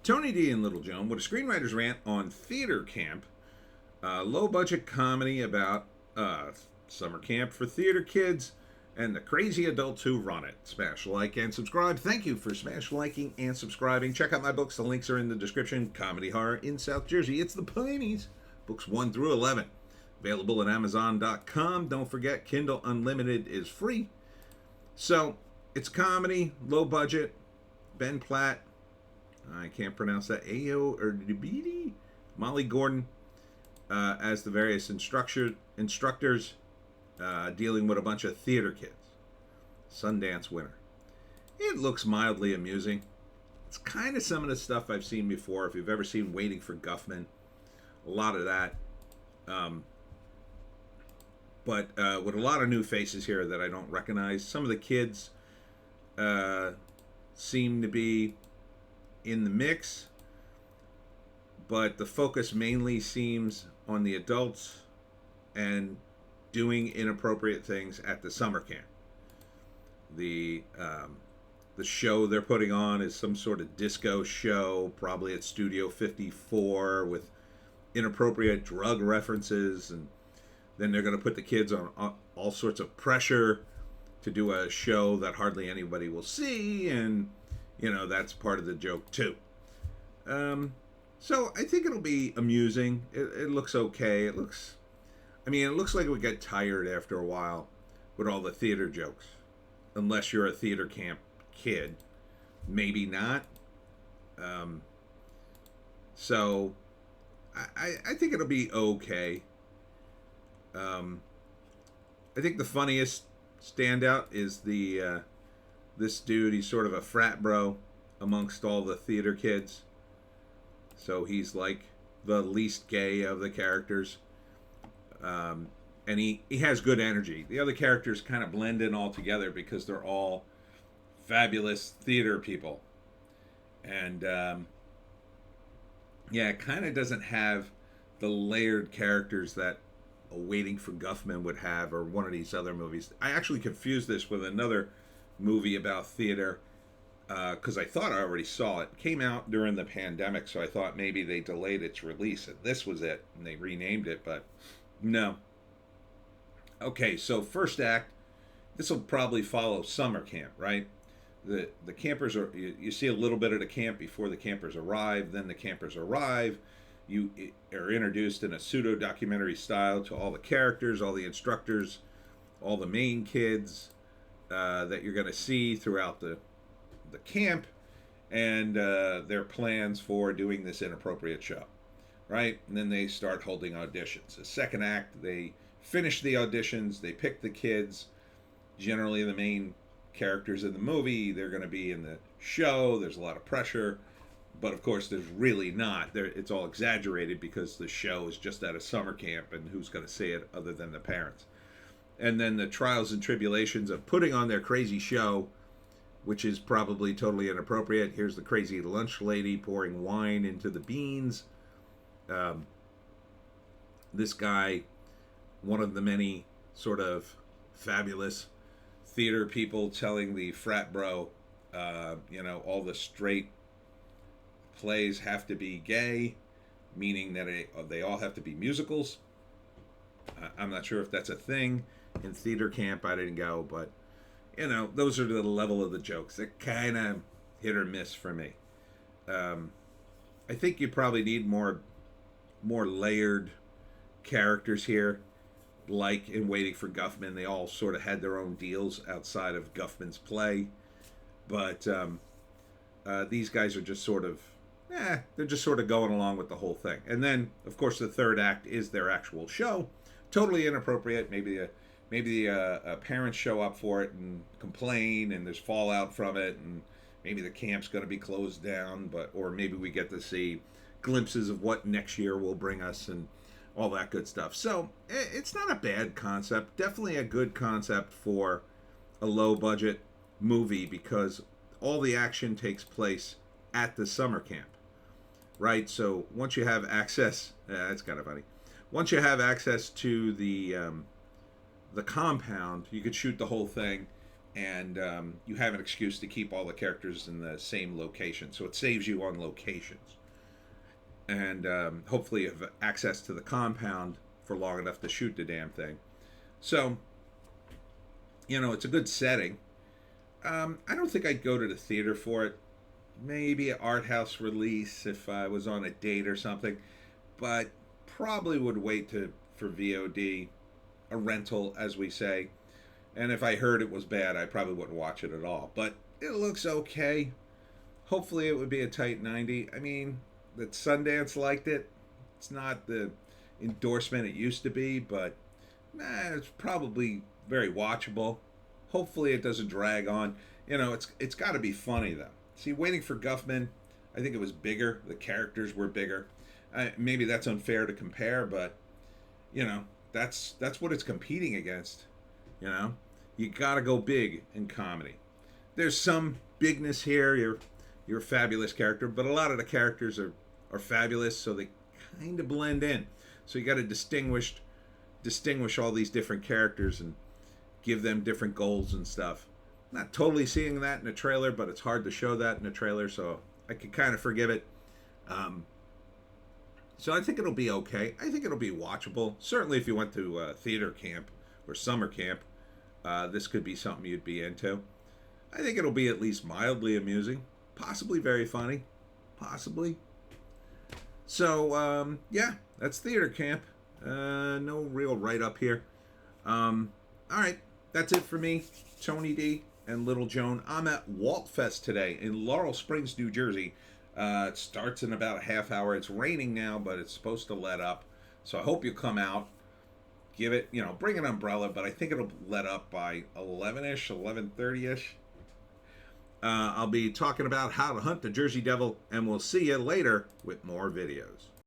Tony D and Little Joan with a screenwriter's rant on theater camp, low budget comedy about summer camp for theater kids and the crazy adults who run it. Smash like and subscribe. Thank you for smash liking and subscribing. Check out my books. The links are in the description. Comedy Horror in South Jersey. It's the Pineys. Books 1 through 11. Available at Amazon.com. Don't forget, Kindle Unlimited is free. So, it's comedy, low budget. Ben Platt. I can't pronounce that. Ayo or Debidi? Molly Gordon as the various instructors dealing with a bunch of theater kids. Sundance winner. It looks mildly amusing. It's kind of some of the stuff I've seen before. If you've ever seen Waiting for Guffman, a lot of that. But with a lot of new faces here that I don't recognize. Some of the kids seem to be in the mix, but the focus mainly seems on the adults and doing inappropriate things at the summer camp. The show they're putting on is some sort of disco show, probably at Studio 54, with inappropriate drug references, and then they're going to put the kids on all sorts of pressure to do a show that hardly anybody will see, and that's part of the joke too. So I think it'll be amusing. It looks okay. It looks like it would get tired after a while with all the theater jokes, unless you're a theater camp kid. Maybe not. So I think it'll be okay. I think the funniest standout is this dude. He's sort of a frat bro amongst all the theater kids. So he's like the least gay of the characters. And he has good energy. The other characters kind of blend in all together because they're all fabulous theater people. And it kind of doesn't have the layered characters that Waiting for Guffman would have, or one of these other movies. I actually confused this with another movie about theater because I thought I already saw it. It came out during the pandemic, so I thought maybe they delayed its release and this was it and they renamed it, but no. Okay, so first act, this will probably follow summer camp, right? The campers are, you see a little bit of the camp before the campers arrive, then the campers arrive. You are introduced in a pseudo-documentary style to all the characters, all the instructors, all the main kids that you're going to see throughout the camp, and their plans for doing this inappropriate show, right? And then they start holding auditions. The second act, they finish the auditions, they pick the kids, generally the main characters in the movie. They're going to be in the show. There's a lot of pressure. But of course, there's really not. It's all exaggerated because the show is just at a summer camp, and who's going to see it other than the parents? And then the trials and tribulations of putting on their crazy show, which is probably totally inappropriate. Here's the crazy lunch lady pouring wine into the beans. This guy, one of the many sort of fabulous theater people, telling the frat bro, all the straight plays have to be gay, meaning that they all have to be musicals. I'm not sure if that's a thing in theater camp. I didn't go, but those are the level of the jokes. They're kind of hit or miss for me. I think you probably need more layered characters here, like in Waiting for Guffman. They all sort of had their own deals outside of Guffman's play, but these guys are just sort of they're just sort of going along with the whole thing. And then, of course, the third act is their actual show. Totally inappropriate. Maybe parents show up for it and complain, and there's fallout from it, and maybe the camp's going to be closed down, or maybe we get to see glimpses of what next year will bring us and all that good stuff. So it's not a bad concept. Definitely a good concept for a low-budget movie because all the action takes place at the summer camp. Right, so once you have access, that's kind of funny. Once you have access to the compound, you could shoot the whole thing and you have an excuse to keep all the characters in the same location. So it saves you on locations. And hopefully you have access to the compound for long enough to shoot the damn thing. So, it's a good setting. I don't think I'd go to the theater for it. Maybe an art house release if I was on a date or something. But probably would wait for VOD, a rental, as we say. And if I heard it was bad, I probably wouldn't watch it at all. But it looks okay. Hopefully it would be a tight 90. I mean, that Sundance liked it. It's not the endorsement it used to be, but it's probably very watchable. Hopefully it doesn't drag on. It's got to be funny though. See, Waiting for Guffman, I think it was bigger. The characters were bigger. Maybe that's unfair to compare, but that's what it's competing against. You got to go big in comedy. There's some bigness here. You're a fabulous character, but a lot of the characters are fabulous, so they kind of blend in. So you got to distinguish all these different characters and give them different goals and stuff. Not totally seeing that in a trailer, but it's hard to show that in a trailer, so I could kind of forgive it. So I think it'll be okay. I think it'll be watchable. Certainly if you went to theater camp or summer camp, this could be something you'd be into. I think it'll be at least mildly amusing, possibly very funny, possibly. So, yeah, that's theater camp. No real write-up here. All right, that's it for me, Tony D and Little Joan. I'm at Waltfest today in Laurel Springs, New Jersey. It starts in about a half hour. It's raining now, but it's supposed to let up. So I hope you come out. Give it, bring an umbrella, but I think it'll let up by 11-ish, 11:30-ish. I'll be talking about how to hunt the Jersey Devil, and we'll see you later with more videos.